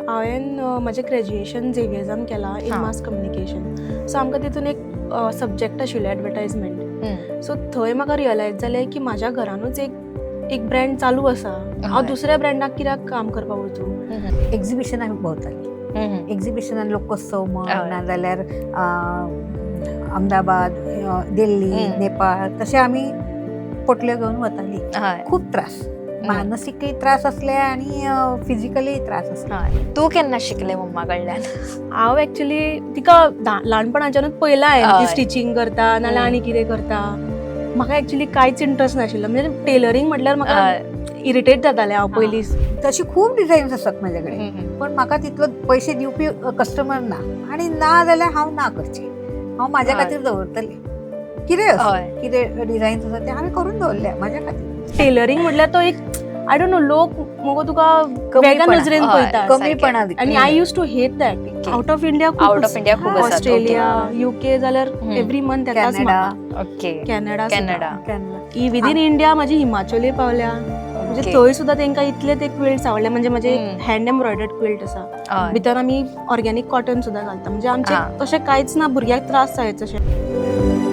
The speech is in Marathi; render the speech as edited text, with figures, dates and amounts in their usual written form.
हांवें म्हजें ग्रॅज्युएशन झेवियर्सान केलां इन मास कम्युनिकेशन. सो आमकां तितून एक सब्जेक्ट आशिल्लो एडवर्टायजमेंट. सो थंय म्हाका रियलायज जालें की म्हाज्या घरानूच एक ब्रँड चालू आसा. हांव दुसऱ्या ब्रँडाक कित्याक काम करपाक वचूं. एक्झिबिशनाक भोंवताली. एक्झिबिशनान लोकोत्सव म्हण नाजाल्यार अहमदाबाद, दिल्ली, नेपाळ तशें आमी पोटल्यो घेवन वताली. खूब त्रास, मानसिकय त्रास असले आणि फिजिकली त्रास असले. तू केन्ना शिकले मम्मा कडल्यान? हांव एक्चुली तिका ल्हानपणाच्यानूच पयलां हांवें ती स्टिचींग करता नाल्यार आनी कितें करता. म्हाका एक्चुली कांयच इंट्रस्ट नाशिल्लो. म्हणजे टेलरींग म्हटल्यार म्हाका इरिटेट जातालें हांव पयलींच. तशी खूब डिझायन्स आसात म्हाजे कडेन, पण म्हाका तितलो पयशे दिवपी कस्टमर ना, आणि ना जाल्यार हांव ना करचें. हांव म्हाज्या खातीर दवरतलें. कितें कितें डिझायन्स आसा ते हांवें करून दवरल्या म्हाज्या खातीर. टेलरींग म्हटल्यार तो एक आय डोंट नो, लोक मगो तुका वेगळ्या नजरेन पळयता. कमीपणा आनी I use to hate that. Out of India खूब, ऑस्ट्रेलिया, UK जाल्यार एव्हरी मंथ येताच म्हाका. कॅनडा. ही विदीन इंडिया म्हाजी हिमाचलूय पावल्या. म्हणजे थंय सुद्दां तांकां इतले ते क्विल्ट्स आवडले. म्हणजे म्हजे हँड एम्ब्रॉयडर्ड क्विल्ट आसा. भितर आमी ऑर्गेनीक कॉटन सुद्दां घालता. म्हणजे आमचे तशें कांयच ना भुरग्याक त्रास जायत अशें.